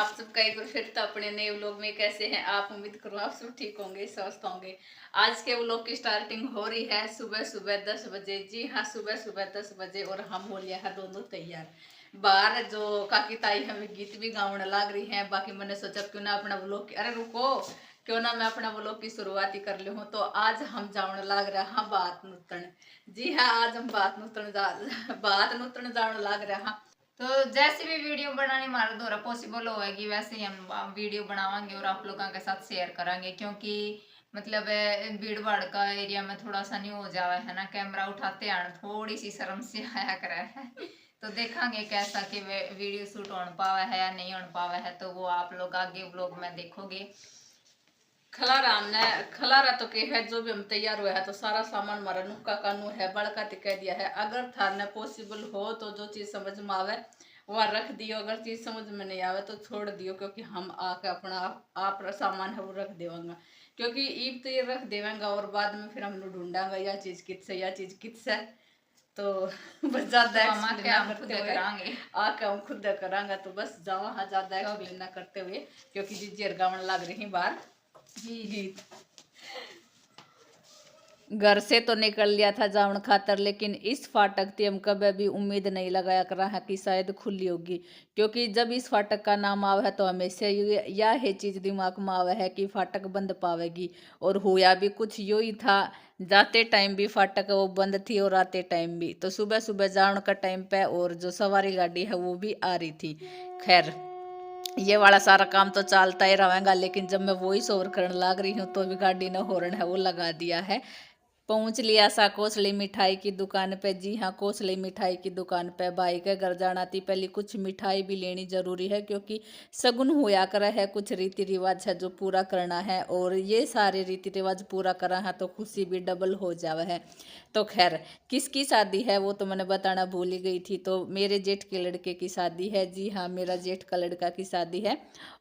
आप सबका एक बार फिर तो अपने नए व्लॉग में कैसे हैं आप। उम्मीद करूँ आप सब ठीक होंगे, स्वस्थ होंगे। आज के व्लॉग की स्टार्टिंग हो रही है सुबह सुबह 10 बजे। जी हाँ, सुबह सुबह 10 बजे और हम हो लिया है दोनों तैयार। बाहर जो काकी ताई हमें गीत भी गाने लाग रही हैं। बाकी मैंने सोचा क्यों ना अपना व्लॉग, अरे रुको, क्यों ना मैं अपना व्लॉग की शुरुआत ही कर ली हूँ। तो आज हम जाने लाग रहा हाँ बात नुतन। जी हाँ, आज हम बात नुतन जाने लाग रहा हाँ। तो जैसे भी वीडियो बनाने हमारे द्वारा पॉसिबल होएगी वैसे ही हम वीडियो बनावांगे और आप लोगों के साथ शेयर करेंगे, क्योंकि मतलब भीड़ भाड़ का एरिया में थोड़ा सा नहीं हो जावा है ना, कैमरा उठाते आना थोड़ी सी शर्म से आया करा है। तो देखेंगे कैसा कि वीडियो शूट हो पावा है या नहीं हो पावा है, तो वो आप लोग आगे व्लॉग में देखोगे। खलारा हमने खलारा तो के है, जो भी हम तैयार हुए हैं तो सारा सामान हमारा नुक्का कानू है, बड़का कह दिया है। अगर थाने पॉसिबल हो तो जो चीज समझ में आवे वह रख दियो, अगर चीज समझ में नहीं आवे तो छोड़ दियो, क्योंकि हम आके अपना आप सामान है वो रख देवांगा। क्योंकि ईब तो ये रख देवेंगा और बाद में फिर हम ढूंढांगा यह चीज कितसे यह चीज कितसे। तो बस ज्यादा तो हम एक्सप्लेन आके ना हम खुद करते हुए करांगे। आके हम खुद करांगा। तो बस जाओ हाँ, ज्यादा तो एक्सप्लेन ना करते हुए, क्योंकि जी गावन लग रही बाहर गीत। घर से तो निकल लिया था जावन खातर, लेकिन इस फाटक की हम कभी भी उम्मीद नहीं लगाया कर रहा है कि शायद खुली होगी। क्योंकि जब इस फाटक का नाम आवा है तो हमेशा यह है चीज दिमाग में आवा है कि फाटक बंद पावेगी। और हुआ भी कुछ यूं ही था। जाते टाइम भी फाटक वो बंद थी और आते टाइम भी। तो सुबह सुबह जावन का टाइम पे और जो सवारी गाड़ी है वो भी आ रही थी। खैर, ये वाला सारा काम तो चलता ही रहेगा, लेकिन जब मैं वॉइस ओवर करने लग रही हूँ तो भी गाड़ी ने हॉर्न है वो लगा दिया है। पहुंच लिया सा कोसली मिठाई की दुकान पे। जी हाँ, कोसली मिठाई की दुकान पे भाई के घर जाना थी। पहले कुछ मिठाई भी लेनी जरूरी है, क्योंकि सगुन होया करा है, कुछ रीति रिवाज है जो पूरा करना है। और ये सारे रीति रिवाज पूरा करा है तो खुशी भी डबल हो जावा है। तो खैर, किसकी शादी है वो तो मैंने बताना भूल ही गई थी। तो मेरे जेठ के लड़के की शादी है। जी हाँ, मेरा जेठ का लड़का की शादी है।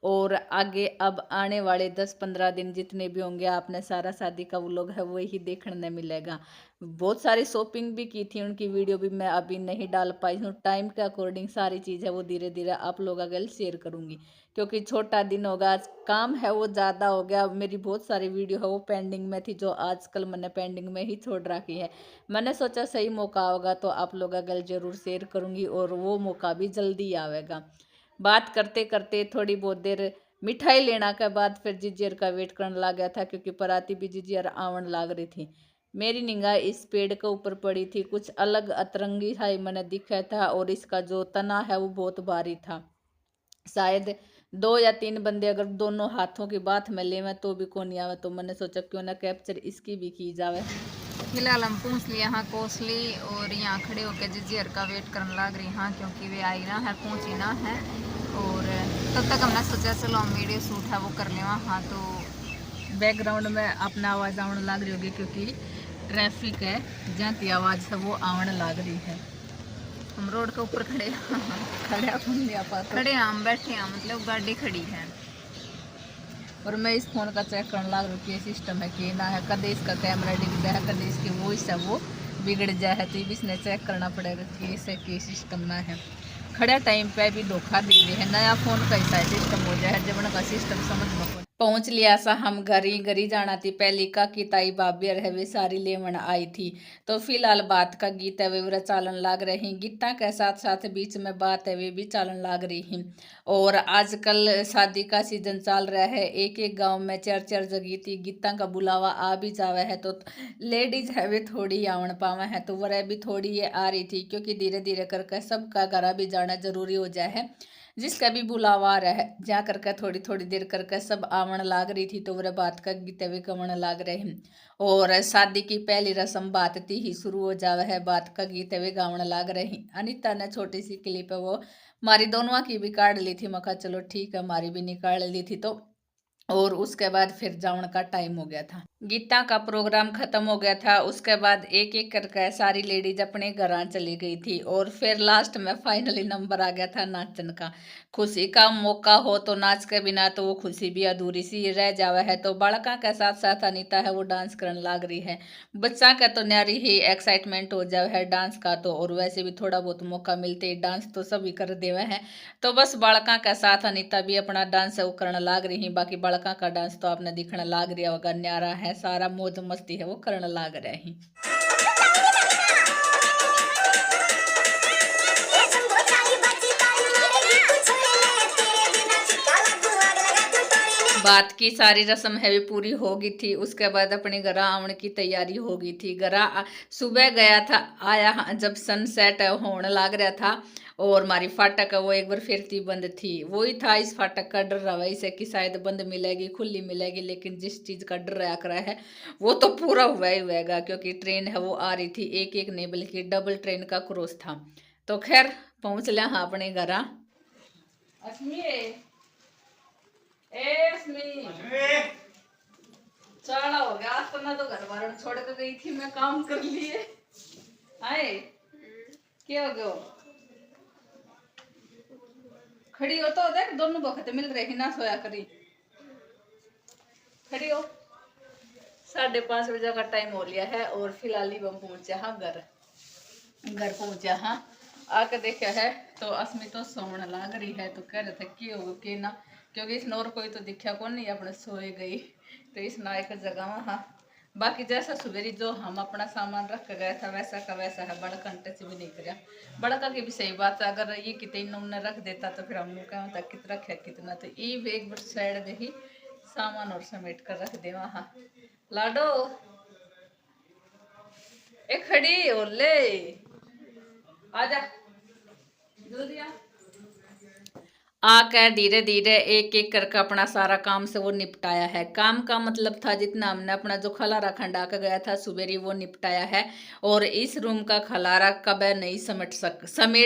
और आगे अब आने वाले 10-15 दिन जितने भी होंगे आपने सारा शादी का व्लॉग है वही देखने मिलेगा। बहुत सारी शॉपिंग भी की थी, उनकी वीडियो भी मैं अभी नहीं डाल पाई हूँ। टाइम के अकॉर्डिंग सारी चीज़ है वो धीरे धीरे आप लोग अगर शेयर करूँगी, क्योंकि छोटा दिन होगा, काम है वो ज़्यादा हो गया। मेरी बहुत सारी वीडियो है वो पेंडिंग में थी, जो आजकल मैंने पेंडिंग में ही छोड़ रखी है। मैंने सोचा सही मौका होगा तो आप लोग अगर ज़रूर शेयर करूँगी, और वो मौका भी जल्दी आवेगा। बात करते करते थोड़ी बहुत देर मिठाई लेना के बाद फिर जिजियर का वेट करने लग गया था, क्योंकि पराती भी जिजियर आवन लाग रही थी। मेरी निगाह इस पेड़ के ऊपर पड़ी थी, कुछ अलग अतरंगी हाई मैंने दिखा था, और इसका जो तना है वो बहुत भारी था। शायद 2 या 3 बंदे अगर दोनों हाथों की बात में लेवे तो भी कौन आवे। तो मैंने सोचा क्यों ना कैप्चर इसकी भी की जावे। फिलहाल हम पहुँच लिए हाँ कोसली, और यहाँ खड़े होकर जिजियर का वेट करने लग रही हाँ, क्योंकि वे आई ना है, पहुँची ना है। और तब तक हमने सोचा चलो हम वीडियो शूट है वो कर लेवा हाँ। तो बैकग्राउंड में अपना आवाज़ आने लग रही होगी, क्योंकि ट्रैफिक है जहाँ की आवाज़ है वो आने लग रही है। हम रोड के ऊपर खड़े खड़े अपन नहीं आ पाते। खड़े हैं, हम बैठे हैं, मतलब गाड़ी खड़ी है। और मैं इस फोन का चेक करने लग रही हूँ सिस्टम है कि ना है, कदे इसका कैमरा डिग जाए, कदे इसकी वॉइस है वो बिगड़ जाए। तो भी इसने चेक करना पड़ेगा कि इसे की सिस्टम ना है। खड़े टाइम पे भी धोखा दे दे है, नया फोन कैसा सिस्टम हो जाए जब उनका सिस्टम समझ में पहुंच लिया सा हम घरी घरी जाना थी। पहली का की ताई भाभी है वे सारी लेवन आई थी। तो फिलहाल बात का गीत है वे चालन लाग रही, गीता के साथ साथ बीच में बात है वे भी चालन लाग रही। और आजकल शादी का सीजन चल रहा है, एक एक गांव में 4-4 जगह थी गीता का बुलावा आ भी जावे है। तो लेडीज है वे थोड़ी आवन पावे है, तो वह भी थोड़ी ये आ रही थी, क्योंकि धीरे धीरे करके सबका घर भी जाना जरूरी हो जाए है। जिसका भी बुलावा रहे जा करके थोड़ी थोड़ी देर करके सब आवन लाग रही थी। तो वह बात का गीत भी कमन लाग रहे हैं। और शादी की पहली रस्म बात थी ही शुरू हो जावे है, बात का गीत भी गावन लाग रहे हैं। अनिता ने छोटी सी क्लिप है वो मारी दोनों की भी काट ली थी, मखा चलो ठीक है हमारी भी निकाल ली थी। तो और उसके बाद फिर जाने का टाइम हो गया था। गीता का प्रोग्राम खत्म हो गया था। उसके बाद एक एक करके सारी लेडीज अपने घर चली गई थी और फिर लास्ट में फाइनली नंबर आ गया था नाचन का। खुशी का मौका हो तो नाच के बिना तो वो खुशी भी अधूरी सी रह जावा है। तो बालका के साथ साथ अनीता है वो डांस करने लाग रही है। बच्चा का तो न्यारी ही एक्साइटमेंट हो जावे है डांस का। तो और वैसे भी थोड़ा बहुत मौका मिलते ही डांस तो सभी कर देवे है। तो बस बालका के साथ अनीता भी अपना डांस वो करने लाग रही है। बाकी बालका का डांस तो आपने दिखने लाग रहा होगा, न्यारा है, सारा मौज मस्ती है वो करने लाग रहे हैं। बात की सारी रस्म है भी पूरी हो गई थी। उसके बाद अपने घर आने की तैयारी हो गई थी। घर सुबह गया था, आया जब सनसेट होने लग रहा था और हमारी फाटक वो एक बार फिर थी बंद थी। वही था इस फाटक का डर रहा इसे कि शायद बंद मिलेगी खुली मिलेगी, लेकिन जिस चीज़ का डर रहा करा है वो तो पूरा हुआ ही हुएगा, क्योंकि ट्रेन है वो आ रही थी एक एक नहीं बल्कि डबल ट्रेन का क्रॉस था। तो खैर पहुँच लिया हाँ अपने घर। चला हो गया आज तो मैं तो घर वालों छोड़ कर गई थी, मैं काम कर लिए आए। क्या हो गया खड़ी हो तो देख दोनों वक्त मिल रहे ना सोया करी। खड़ी हो 5:30 बजे का टाइम हो लिया है और फिलहाल ही हम पहुंचे हाँ घर पहुंचा हाँ। आके देखा है तो अस्मी तो सोने लाग रही है। तो कह रहे थे कि होगा कि ना, क्योंकि इस नौर कोई तो दिखा कौन नहीं अपने सोए गई। तो इस ना एक जगह हाँ बाकी जैसा सवेरी जो हम अपना सामान रख के गया था वैसा का वैसा है। बड़ा कंटे से भी नहीं कराया। बड़का की भी सही बात है, अगर ये कितने इन्होंने रख देता तो फिर हम लोग क्या होता कितना रखे कितना। तो ये एक बार साइड दे ही सामान और समेट कर रख दे वहाँ। लाडो एक खड़ी और ले आजा जल्दी आ। आकर धीरे धीरे एक एक करके अपना सारा काम से वो निपटाया है। काम का मतलब था जितना हमने अपना जो खलारा खंडा का गया था सुबेरी वो निपटाया है। और इस रूम का खलारा कब नहीं समेट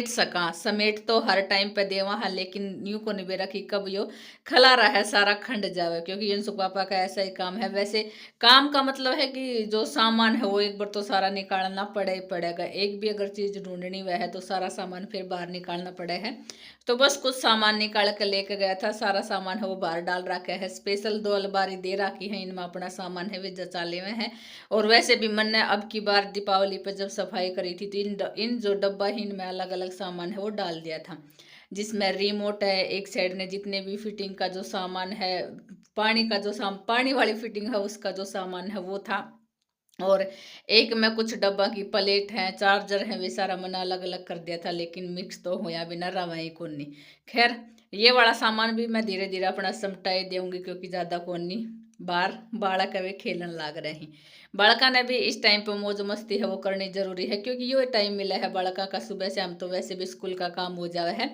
सका। समेट तो हर टाइम पे देवा है, लेकिन यूं को नहीं रखी कब यो खलारा है सारा खंड जावे, क्योंकि यंसु पापा का ऐसा ही काम है। वैसे काम का मतलब है कि जो सामान है वो एक बार तो सारा निकालना पड़े ही पड़ेगा। एक भी अगर चीज ढूंढनी हुआ है तो सारा सामान फिर बाहर निकालना पड़े है। तो बस कुछ सामान निकाल कर लेके गया था। सारा सामान है वो बाहर डाल रखा है। स्पेशल 2 अलमारी दे रखी है, इनमें अपना सामान है वे जचाले में है। और वैसे भी मन ने अब की बार दीपावली पर जब सफाई करी थी तो इन जो डब्बा ही इनमें अलग अलग सामान है वो डाल दिया था, जिसमें रिमोट है एक साइड ने, जितने भी फिटिंग का जो सामान है, पानी का जो पानी वाली फिटिंग है उसका जो सामान है वो था। और एक में कुछ डब्बा की प्लेट है चार्जर है वे सारा मैंने अलग अलग कर दिया था, लेकिन मिक्स तो होया बिना रवाई कोनी। खैर ये वाला सामान भी मैं धीरे धीरे अपना समटाई दूंगी, क्योंकि ज़्यादा कोनी बाहर बालक वे खेलन लाग रहे हैं। बालका ने भी इस टाइम पे मौज मस्ती है वो करनी जरूरी है, क्योंकि ये टाइम मिला है बालका का सुबह से हम तो वैसे भी स्कूल का काम हो जावे है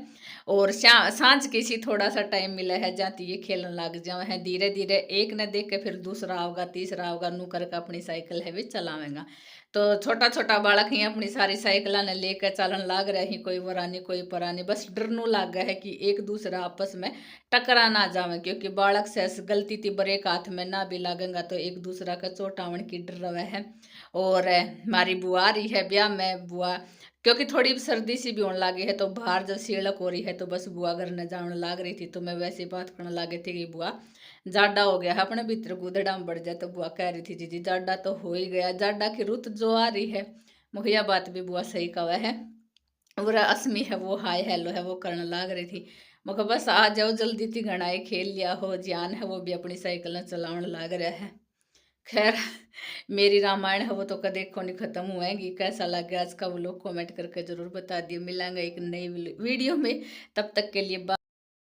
और सांझ किसी थोड़ा सा टाइम मिला है जाती ये खेलन लग जावे है। धीरे धीरे एक ने देख के फिर दूसरा होगा तीसरा होगा नू करके अपनी साइकिल है भी चलावेगा। तो छोटा छोटा बालक ही अपनी सारी साइकिल ने लेकर चलन लाग रहे ही, कोई वरानी कोई परानी। बस डरनू लाग गया है कि एक दूसरा आपस में टकरा ना जावे, क्योंकि बालक से गलती थी ब्रेक हाथ में ना भी लागेगा तो एक दूसरा का चोटावन की डर रहे है। और हमारी बुआ आ रही है ब्याह में। बुआ क्योंकि थोड़ी सर्दी सी भी होने लगी है तो बाहर जब सीढ़क हो रही है तो बस बुआ घर न जाने लाग रही थी। तो मैं वैसे बात करने लगे थी कि बुआ जाडा हो गया है अपने भीतर गुदड़ा में बढ़ जाए। तो बुआ कह रही थी जीजी जाडा तो हो ही गया, जाडा की रुत जो आ रही है। मुखिया बात भी बुआ सही कहा है। और असमी है वो हाय हेलो है वो करने लाग रही थी। मुझे बस आ जाओ जल्दी थी घनाई खेल लिया हो। ज्ञान है वो भी अपनी साइकिल चलाने लाग रहा है। खैर मेरी रामायण है वो तो कदे को नहीं खत्म हुएगी। कैसा लगे आज का वो लोग कमेंट करके जरूर बता दिए। मिलेंगे एक नई वीडियो में, तब तक के लिए